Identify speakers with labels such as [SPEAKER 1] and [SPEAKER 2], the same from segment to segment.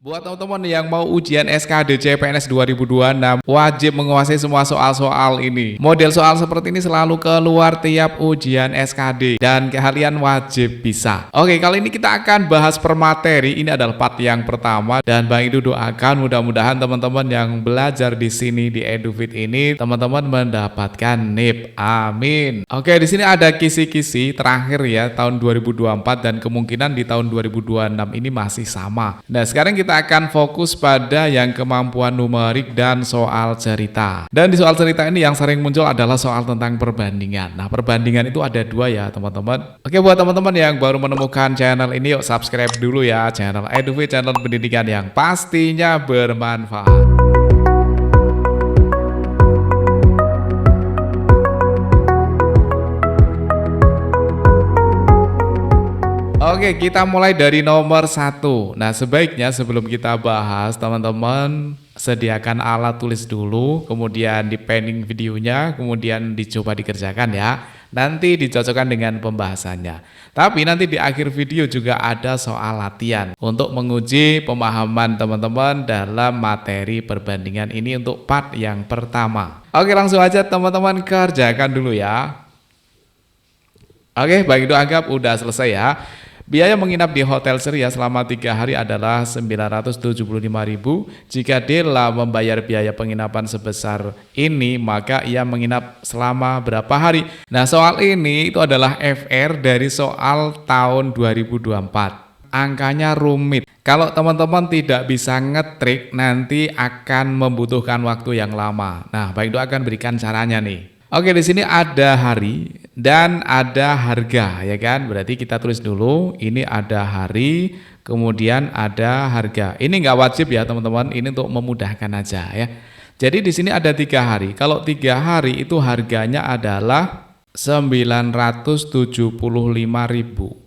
[SPEAKER 1] Buat teman-teman yang mau ujian SKD CPNS 2026, wajib menguasai semua soal-soal ini. Model soal seperti ini selalu keluar tiap ujian SKD dan kalian wajib bisa. Oke, kali ini kita akan bahas per materi. Ini adalah part yang pertama dan Bang Idu doakan mudah-mudahan teman-teman yang belajar di sini di EduFit ini teman-teman mendapatkan NIP. Amin. Oke, di sini ada kisi-kisi terakhir ya tahun 2024 dan kemungkinan di tahun 2026 ini masih sama. Nah, sekarang kita akan fokus pada yang kemampuan numerik dan soal cerita. Dan di soal cerita ini yang sering muncul adalah soal tentang perbandingan. Nah, perbandingan itu ada dua ya teman-teman. Oke, buat teman-teman yang baru menemukan channel ini, yuk subscribe dulu ya channel EduFit, channel pendidikan yang pastinya bermanfaat. Oke, kita mulai dari nomor 1. Nah, sebaiknya sebelum kita bahas, teman-teman sediakan alat tulis dulu, kemudian di pending videonya, kemudian dicoba dikerjakan ya. Nanti dicocokkan dengan pembahasannya. Tapi nanti di akhir video juga ada soal latihan untuk menguji pemahaman teman-teman dalam materi perbandingan ini untuk part yang pertama. Oke, langsung aja teman-teman kerjakan dulu ya. Oke, baik, itu anggap udah selesai ya. Biaya menginap di Hotel Ceria selama 3 hari adalah 975.000. Jika Della membayar biaya penginapan sebesar ini, maka ia menginap selama berapa hari? Nah, soal ini itu adalah FR dari soal tahun 2024. Angkanya rumit. Kalau teman-teman tidak bisa ngetrik, nanti akan membutuhkan waktu yang lama. Nah, Bang Ido akan berikan caranya nih. Oke, di sini ada hari dan ada harga, ya kan? Berarti kita tulis dulu, ini ada hari, kemudian ada harga. Ini nggak wajib ya teman-teman, ini untuk memudahkan aja ya. Jadi di sini ada 3 hari. Kalau 3 hari itu harganya adalah 975.000.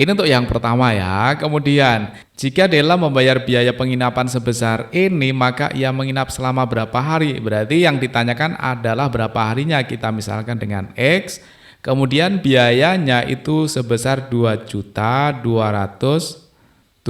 [SPEAKER 1] Ini untuk yang pertama ya. Kemudian, jika Della membayar biaya penginapan sebesar ini, maka ia menginap selama berapa hari? Berarti yang ditanyakan adalah berapa harinya. Kita misalkan dengan X, kemudian biayanya itu sebesar 2.275.000.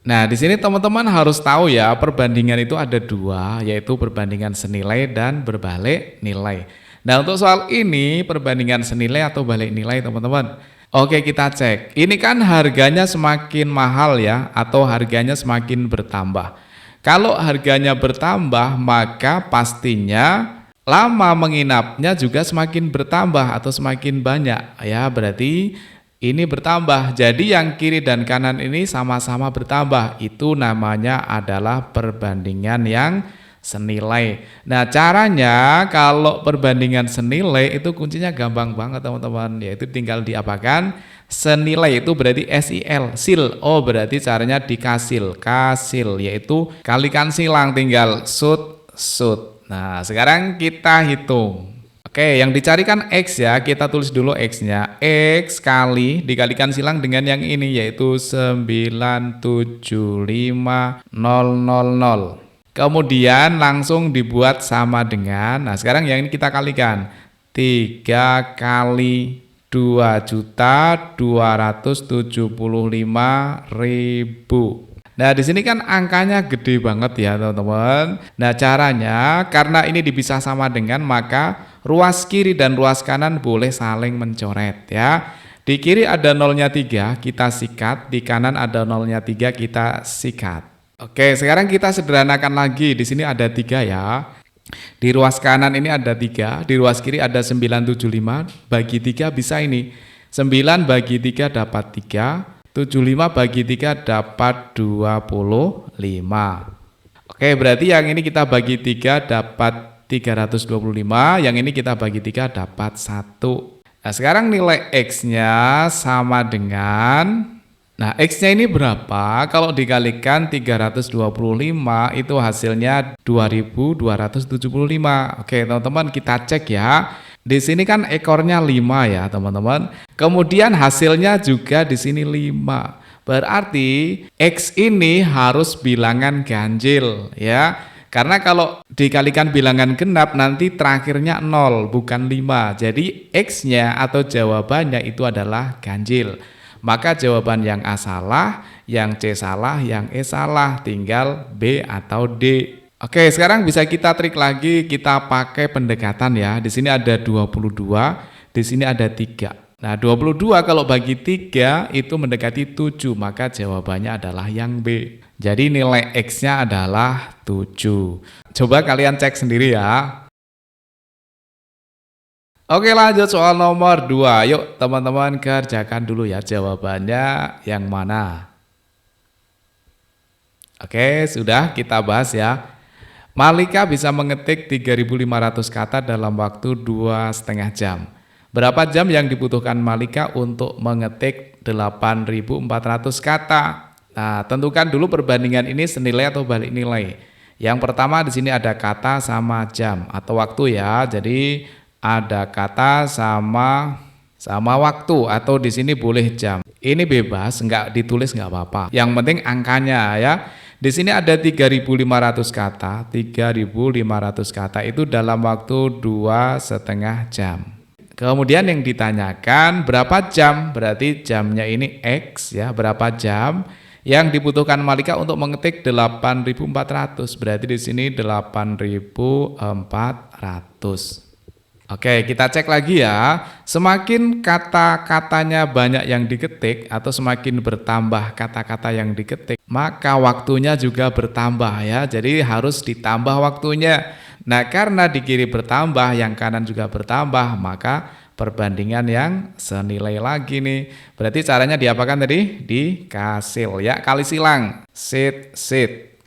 [SPEAKER 1] Nah, di sini teman-teman harus tahu ya, perbandingan itu ada dua, yaitu perbandingan senilai dan berbalik nilai. Nah, untuk soal ini perbandingan senilai atau balik nilai teman-teman. Oke, kita cek. Ini kan harganya semakin mahal ya, atau harganya semakin bertambah. Kalau harganya bertambah, maka pastinya lama menginapnya juga semakin bertambah atau semakin banyak ya. Berarti ini bertambah. Jadi yang kiri dan kanan ini sama-sama bertambah. Itu namanya adalah perbandingan yang senilai. Nah, caranya kalau perbandingan senilai itu kuncinya gampang banget teman-teman, yaitu tinggal diapakan? Senilai itu berarti SIL, sil. Oh, berarti caranya dikasil, kasil, yaitu kalikan silang, tinggal sud. Nah, sekarang kita hitung. Oke, yang dicarikan X ya, kita tulis dulu X-nya. X kali dikalikan silang dengan yang ini, yaitu 975.000. Kemudian langsung dibuat sama dengan, nah sekarang yang ini kita kalikan 3 kali 2.275.000. Nah, di sini kan angkanya gede banget ya teman-teman. Nah, caranya karena ini dipisah sama dengan, maka ruas kiri dan ruas kanan boleh saling mencoret ya. Di kiri ada nolnya 3, kita sikat. Di kanan ada nolnya 3, kita sikat. Oke, sekarang kita sederhanakan lagi. Di sini ada 3 ya. Di ruas kanan ini ada 3, di ruas kiri ada 975. Bagi 3 bisa ini. 9 bagi 3 dapat 3. 75 bagi 3 dapat 25. Oke, berarti yang ini kita bagi 3 dapat 325. Yang ini kita bagi 3 dapat 1. Nah, sekarang nilai X-nya sama dengan, nah, X-nya ini berapa? Kalau dikalikan 325 itu hasilnya 2.275. Oke, teman-teman kita cek ya. Di sini kan ekornya 5 ya, teman-teman. Kemudian hasilnya juga di sini 5. Berarti X ini harus bilangan ganjil ya. Karena kalau dikalikan bilangan genap nanti terakhirnya 0 bukan 5. Jadi X-nya atau jawabannya itu adalah ganjil. Maka jawaban yang A salah, yang C salah, yang E salah, tinggal B atau D. Oke, sekarang bisa kita trik lagi, kita pakai pendekatan ya. Di sini ada 22, di sini ada 3. Nah, 22 kalau bagi 3 itu mendekati 7, maka jawabannya adalah yang B. Jadi nilai X-nya adalah 7. Coba kalian cek sendiri ya. Oke, lanjut soal nomor 2. Yuk teman-teman kerjakan dulu ya, jawabannya yang mana. Oke, sudah kita bahas ya. Malika bisa mengetik 3.500 kata dalam waktu 2,5 jam. Berapa jam yang dibutuhkan Malika untuk mengetik 8.400 kata? Nah, tentukan dulu perbandingan ini senilai atau balik nilai. Yang pertama di sini ada kata sama jam atau waktu ya. Jadi ada kata sama waktu atau di sini boleh jam. Ini bebas, nggak ditulis nggak apa-apa. Yang penting angkanya ya. Di sini ada 3.500 kata. 3.500 kata itu dalam waktu 2,5 jam. Kemudian yang ditanyakan berapa jam? Berarti jamnya ini X ya, berapa jam yang dibutuhkan Malika untuk mengetik 8.400. Berarti di sini 8.400. Oke, kita cek lagi ya. Semakin kata-katanya banyak yang diketik atau semakin bertambah kata-kata yang diketik, maka waktunya juga bertambah ya. Jadi harus ditambah waktunya. Nah, karena di kiri bertambah, yang kanan juga bertambah, maka perbandingan yang senilai lagi nih. Berarti caranya diapakan tadi? Dikasil ya, kali silang. Sit.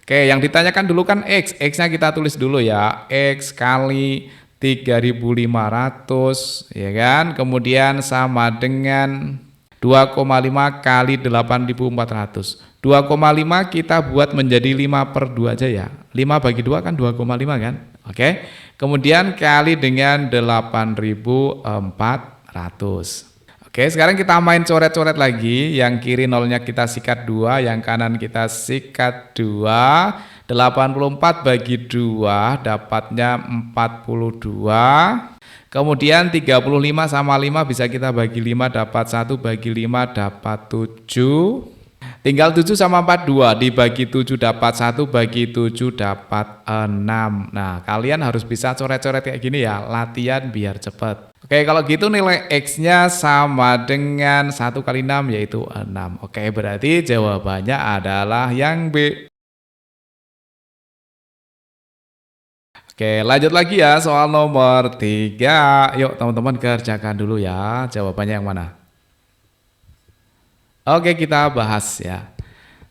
[SPEAKER 1] Oke, yang ditanyakan dulu kan X. X-nya kita tulis dulu ya. X kali 3.500 ya kan, kemudian sama dengan 2,5 kali 8.400. 2,5 kita buat menjadi 5/2 aja ya. 5 bagi 2 kan 2,5 kan. Oke, kemudian kali dengan 8.400. Oke, sekarang kita main coret-coret lagi. Yang kiri nolnya kita sikat 2, yang kanan kita sikat 2. 84 bagi 2 dapatnya 42. Kemudian 35 sama 5 bisa kita bagi 5 dapat 1, bagi 5 dapat 7. Tinggal 7 sama 4, 2. Dibagi 7 dapat 1, bagi 7 dapat 6. Nah, kalian harus bisa coret-coret kayak gini ya, latihan biar cepet. Oke, kalau gitu nilai X-nya sama dengan 1 kali 6 yaitu 6. Oke, berarti jawabannya adalah yang B. Oke, lanjut lagi ya soal nomor 3. Yuk teman-teman kerjakan dulu ya. Jawabannya yang mana? Oke, kita bahas ya.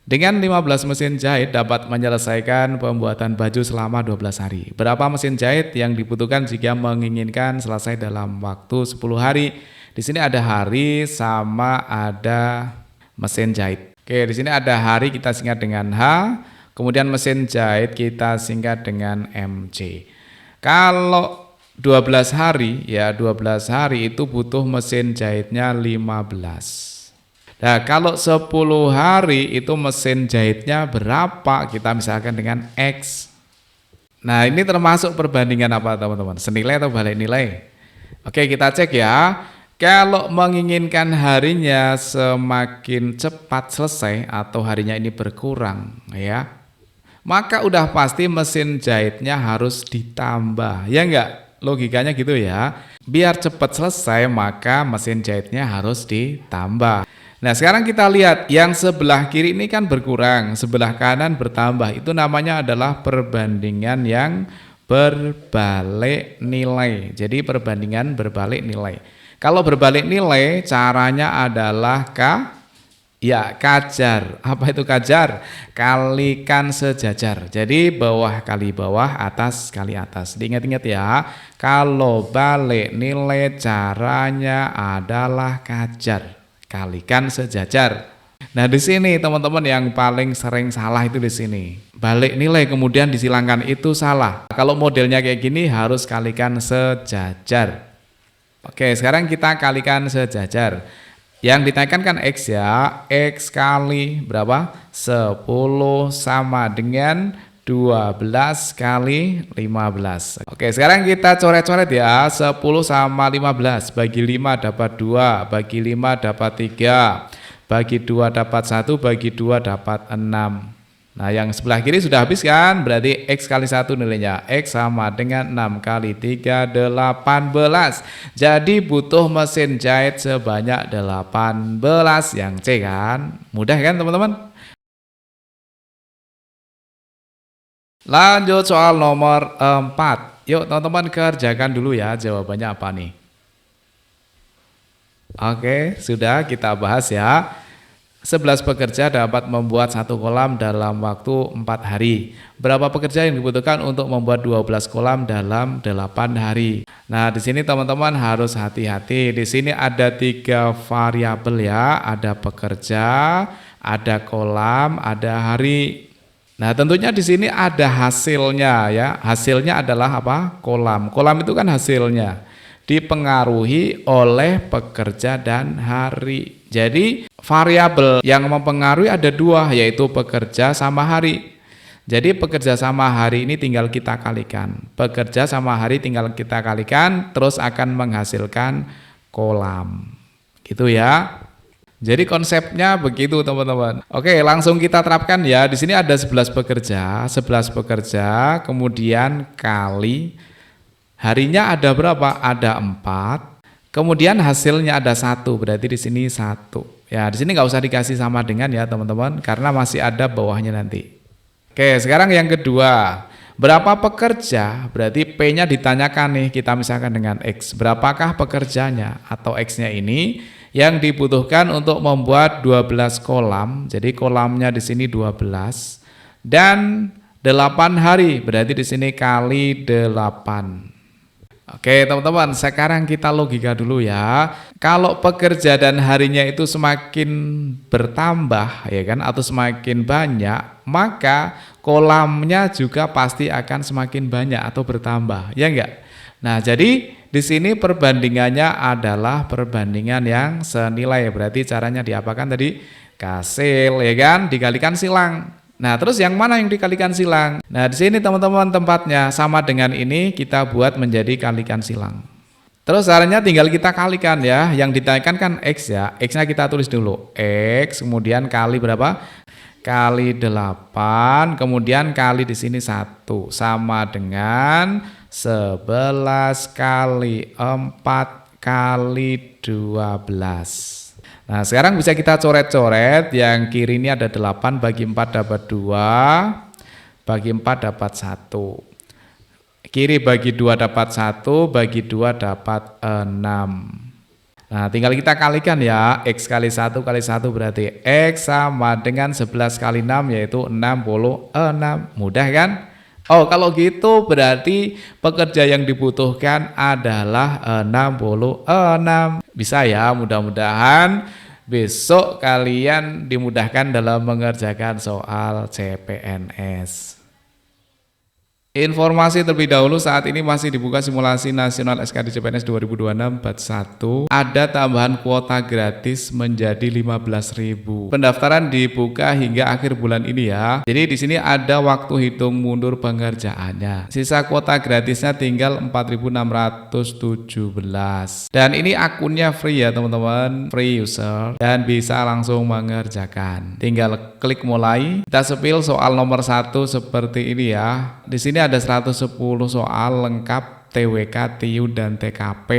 [SPEAKER 1] Dengan 15 mesin jahit dapat menyelesaikan pembuatan baju selama 12 hari. Berapa mesin jahit yang dibutuhkan jika menginginkan selesai dalam waktu 10 hari? Di sini ada hari sama ada mesin jahit. Oke, di sini ada hari kita singkat dengan H. Kemudian mesin jahit kita singkat dengan MC. Kalau 12 hari ya 12 hari itu butuh mesin jahitnya 15. Nah, kalau 10 hari itu mesin jahitnya berapa? Kita misalkan dengan X. Nah, ini termasuk perbandingan apa teman-teman? Senilai atau balik nilai? Oke, kita cek ya. Kalau menginginkan harinya semakin cepat selesai atau harinya ini berkurang ya, maka udah pasti mesin jahitnya harus ditambah, ya enggak? Logikanya gitu ya. Biar cepat selesai maka mesin jahitnya harus ditambah. Nah, sekarang kita lihat yang sebelah kiri ini kan berkurang, sebelah kanan bertambah. Itu namanya adalah perbandingan yang berbalik nilai. Jadi perbandingan berbalik nilai. Kalau berbalik nilai caranya adalah kajar. Apa itu kajar? Kalikan sejajar. Jadi bawah kali bawah, atas kali atas. Diingat-ingat ya. Kalau balik nilai caranya adalah kajar. Kalikan sejajar. Nah, di sini teman-teman yang paling sering salah itu di sini. Balik nilai kemudian disilangkan itu salah. Kalau modelnya kayak gini harus kalikan sejajar. Oke, sekarang kita kalikan sejajar. Yang ditanyakan kan X ya, X kali berapa? 10 sama dengan 12 kali 15. Oke, sekarang kita coret-coret ya. 10 sama 15, bagi 5 dapat 2, bagi 5 dapat 3. bagi 2 dapat 1, bagi 2 dapat 6. Nah, yang sebelah kiri sudah habis kan? Berarti X kali 1 nilainya. X sama dengan 6 kali 3, 18. Jadi butuh mesin jahit sebanyak 18 yang C kan? Mudah kan teman-teman? Lanjut soal nomor 4. Yuk teman-teman kerjakan dulu ya, jawabannya apa nih? Oke, sudah kita bahas ya. 11 pekerja dapat membuat satu kolam dalam waktu 4 hari. Berapa pekerja yang dibutuhkan untuk membuat 12 kolam dalam 8 hari? Nah, di sini teman-teman harus hati-hati. Di sini ada 3 variabel ya, ada pekerja, ada kolam, ada hari. Nah, tentunya di sini ada hasilnya ya. Hasilnya adalah apa? Kolam. Kolam itu kan hasilnya dipengaruhi oleh pekerja dan hari. Jadi variabel yang mempengaruhi ada 2, yaitu pekerja sama hari. Jadi pekerja sama hari ini tinggal kita kalikan. Pekerja sama hari tinggal kita kalikan, terus akan menghasilkan kolam. Gitu ya. Jadi konsepnya begitu teman-teman. Oke, langsung kita terapkan ya. Di sini ada 11 pekerja, kemudian kali harinya ada berapa? Ada 4. Kemudian hasilnya ada 1, berarti di sini 1. Ya, di sini nggak usah dikasih sama dengan ya teman-teman, karena masih ada bawahnya nanti. Oke, sekarang yang kedua. Berapa pekerja? Berarti P-nya ditanyakan nih, kita misalkan dengan X. Berapakah pekerjanya atau X-nya ini yang dibutuhkan untuk membuat 12 kolam. Jadi kolamnya di sini 12 dan 8 hari. Berarti di sini kali 8. Oke teman-teman, sekarang kita logika dulu ya. Kalau pekerja dan harinya itu semakin bertambah ya kan, atau semakin banyak, maka kolamnya juga pasti akan semakin banyak atau bertambah, ya enggak? Nah, jadi di sini perbandingannya adalah perbandingan yang senilai. Berarti caranya diapakan tadi? Kasil ya kan, dikalikan silang. Nah, terus yang mana yang dikalikan silang? Nah, di sini teman-teman tempatnya sama dengan ini, kita buat menjadi kalikan silang. Terus caranya tinggal kita kalikan ya. Yang ditanyakan kan X ya. X-nya kita tulis dulu. X kemudian kali berapa? Kali 8, kemudian kali di sini 1 sama dengan 11 kali 4 kali 12. Nah, sekarang bisa kita coret-coret. Yang kiri ini ada 8, bagi 4 dapat 2, bagi 4 dapat 1. Kiri bagi 2 dapat 1, bagi 2 dapat 6. Nah, tinggal kita kalikan ya. X kali 1 kali 1 berarti X sama dengan 11 kali 6 yaitu 66. Mudah kan? Oh, kalau gitu berarti pekerja yang dibutuhkan adalah 66. Bisa ya, mudah-mudahan besok kalian dimudahkan dalam mengerjakan soal CPNS. Informasi terlebih dahulu, saat ini masih dibuka simulasi nasional SKD CPNS 2026 batch 1. Ada tambahan kuota gratis menjadi 15.000. Pendaftaran dibuka hingga akhir bulan ini ya. Jadi di sini ada waktu hitung mundur pengerjaannya. Sisa kuota gratisnya tinggal 4.617. Dan ini akunnya free ya teman-teman, free user dan bisa langsung mengerjakan. Tinggal klik mulai. Kita sepil soal nomor 1 seperti ini ya. Di sini ada 110 soal lengkap TWK, TIU, dan TKP,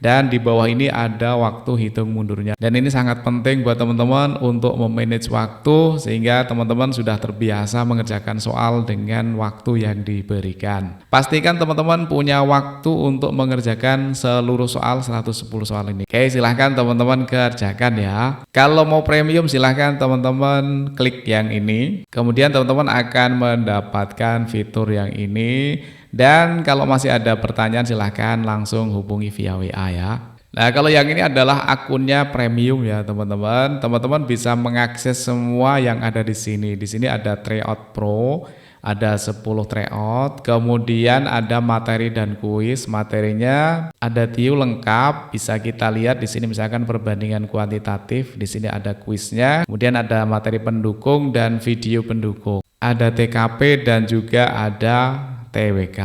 [SPEAKER 1] dan di bawah ini ada waktu hitung mundurnya. Dan ini sangat penting buat teman-teman untuk memanage waktu sehingga teman-teman sudah terbiasa mengerjakan soal dengan waktu yang diberikan. Pastikan teman-teman punya waktu untuk mengerjakan seluruh soal 110 soal ini. Oke, silahkan teman-teman kerjakan ya. Kalau mau premium silahkan teman-teman klik yang ini. Kemudian teman-teman akan mendapatkan fitur yang ini. Dan kalau masih ada pertanyaan silahkan langsung hubungi via WA ya. Nah, kalau yang ini adalah akunnya premium ya teman-teman. Teman-teman bisa mengakses semua yang ada di sini. Di sini ada Tryout Pro, ada 10 tryout, kemudian ada materi dan kuis. Materinya ada TIU lengkap, bisa kita lihat di sini misalkan perbandingan kuantitatif. Di sini ada kuisnya, kemudian ada materi pendukung dan video pendukung. Ada TKP dan juga ada TWK.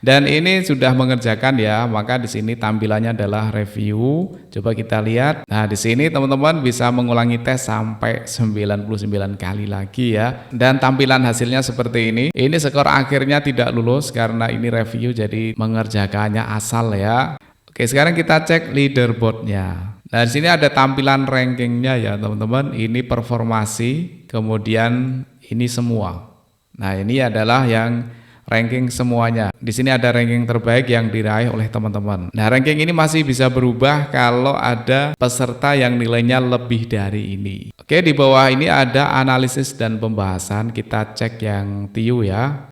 [SPEAKER 1] Dan ini sudah mengerjakan ya, maka di sini tampilannya adalah review. Coba kita lihat. Nah, di sini teman-teman bisa mengulangi tes sampai 99 kali lagi ya. Dan tampilan hasilnya seperti ini. Ini skor akhirnya tidak lulus karena ini review, jadi mengerjakannya asal ya. Oke, sekarang kita cek leaderboardnya. Nah, di sini ada tampilan rankingnya ya teman-teman. Ini performasi, kemudian ini semua. Nah, ini adalah yang ranking semuanya. Di sini ada ranking terbaik yang diraih oleh teman-teman. Nah, ranking ini masih bisa berubah kalau ada peserta yang nilainya lebih dari ini. Oke, di bawah ini ada analisis dan pembahasan. Kita cek yang TIU ya.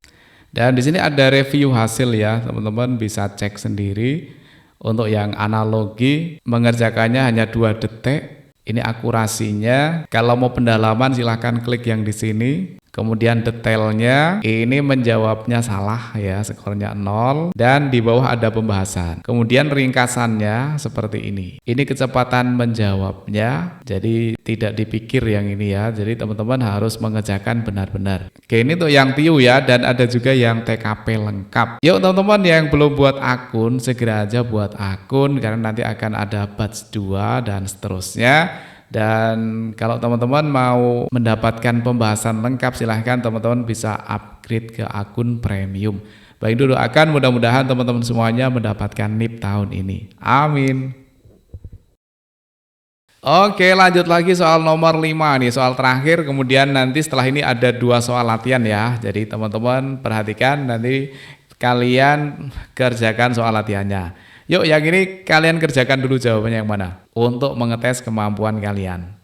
[SPEAKER 1] Dan di sini ada review hasil ya, teman-teman bisa cek sendiri. Untuk yang analogi mengerjakannya hanya 2 detik. Ini akurasinya. Kalau mau pendalaman silahkan klik yang di sini. Kemudian detailnya ini menjawabnya salah ya, skornya 0, dan di bawah ada pembahasan. Kemudian ringkasannya seperti ini. Ini kecepatan menjawabnya, jadi tidak dipikir yang ini ya. Jadi teman-teman harus mengerjakan benar-benar. Oke, ini untuk yang TIU ya, dan ada juga yang TKP lengkap. Yuk teman-teman yang belum buat akun, segera aja buat akun karena nanti akan ada batch 2 dan seterusnya. Dan kalau teman-teman mau mendapatkan pembahasan lengkap, silahkan teman-teman bisa upgrade ke akun premium. Baik, dulu akan mudah-mudahan teman-teman semuanya mendapatkan NIP tahun ini. Amin. Oke, lanjut lagi soal nomor 5 nih, soal terakhir. Kemudian nanti setelah ini ada 2 soal latihan ya. Jadi teman-teman perhatikan, nanti kalian kerjakan soal latihannya. Yuk, yang ini kalian kerjakan dulu jawabannya yang mana untuk mengetes kemampuan kalian.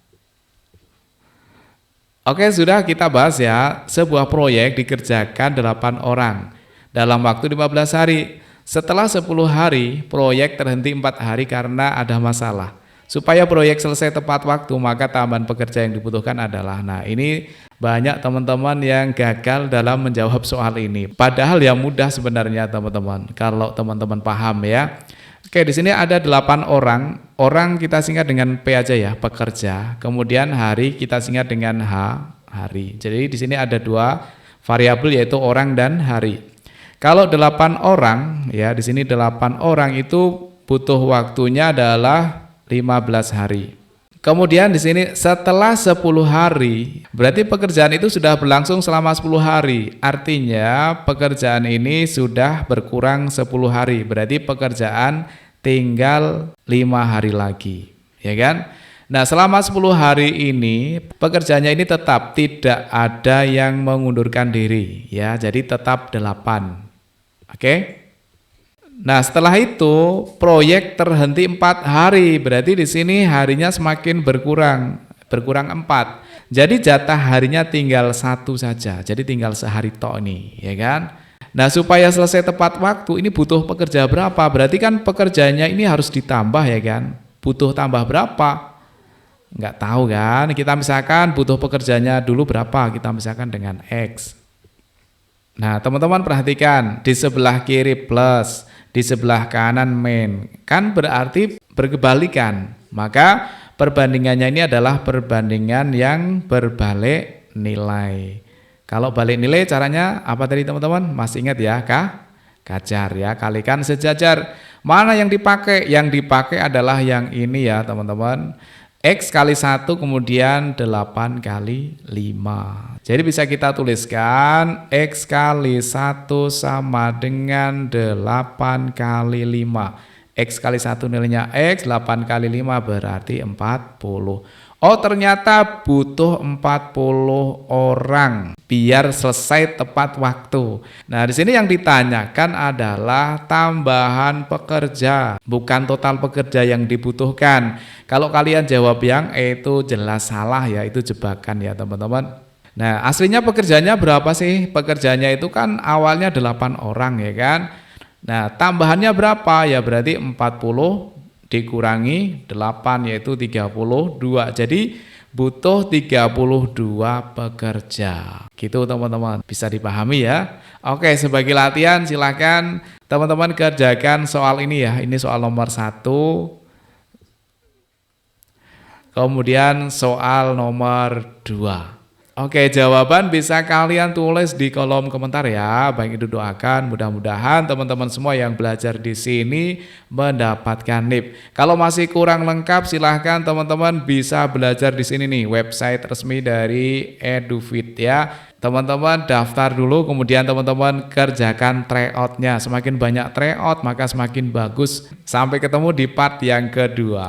[SPEAKER 1] Oke, sudah kita bahas ya. Sebuah proyek dikerjakan 8 orang dalam waktu 15 hari. Setelah 10 hari, proyek terhenti 4 hari karena ada masalah. Supaya proyek selesai tepat waktu, maka tambahan pekerja yang dibutuhkan adalah. Nah, ini banyak teman-teman yang gagal dalam menjawab soal ini. Padahal yang mudah sebenarnya teman-teman, kalau teman-teman paham ya. Oke, di sini ada 8 orang. Orang kita singkat dengan P aja ya, pekerja. Kemudian hari kita singkat dengan H, hari. Jadi di sini ada 2 variabel yaitu orang dan hari. Kalau 8 orang ya, di sini 8 orang itu butuh waktunya adalah 15 hari. Kemudian di sini setelah 10 hari, berarti pekerjaan itu sudah berlangsung selama 10 hari. Artinya pekerjaan ini sudah berkurang 10 hari. Berarti pekerjaan tinggal 5 hari lagi, ya kan? Nah, selama 10 hari ini pekerjaannya ini tetap tidak ada yang mengundurkan diri, ya. Jadi tetap 8. Oke? Nah, setelah itu proyek terhenti 4 hari, berarti di sini harinya semakin berkurang 4. Jadi jatah harinya tinggal 1 saja, jadi tinggal sehari tok ini, ya kan? Nah, supaya selesai tepat waktu ini butuh pekerja berapa? Berarti kan pekerjanya ini harus ditambah ya kan? Butuh tambah berapa? Nggak tahu kan? Kita misalkan butuh pekerjanya dulu berapa? Kita misalkan dengan X. Nah, teman-teman perhatikan, di sebelah kiri plus, di sebelah kanan min, kan berarti berkebalikan. Maka perbandingannya ini adalah perbandingan yang berbalik nilai. Kalau balik nilai caranya apa tadi teman-teman? Masih ingat ya, kajar ya, kalikan sejajar. Mana yang dipakai? Yang dipakai adalah yang ini ya teman-teman. X kali 1 kemudian 8 kali 5. Jadi bisa kita tuliskan X kali 1 sama dengan 8 kali 5. X kali 1 nilainya X, 8 kali 5 berarti 40. Oh, ternyata butuh 40 orang biar selesai tepat waktu. Nah, di sini yang ditanyakan adalah tambahan pekerja, bukan total pekerja yang dibutuhkan. Kalau kalian jawab yang itu jelas salah ya, itu jebakan ya teman-teman. Nah, aslinya pekerjanya berapa sih? Pekerjanya itu kan awalnya 8 orang ya kan. Nah, tambahannya berapa? Ya berarti 40 dikurangi 8 yaitu 32. Jadi butuh 32 pekerja. Gitu teman-teman. Bisa dipahami ya. Oke, sebagai latihan silakan teman-teman kerjakan soal ini ya. Ini soal nomor 1. Kemudian soal nomor 2. Oke, jawaban bisa kalian tulis di kolom komentar ya. Baik itu doakan mudah-mudahan teman-teman semua yang belajar di sini mendapatkan NIP. Kalau masih kurang lengkap silahkan teman-teman bisa belajar di sini nih, website resmi dari EduFit ya. Teman-teman daftar dulu, kemudian teman-teman kerjakan tryout-nya. Semakin banyak tryout maka semakin bagus. Sampai ketemu di part yang kedua.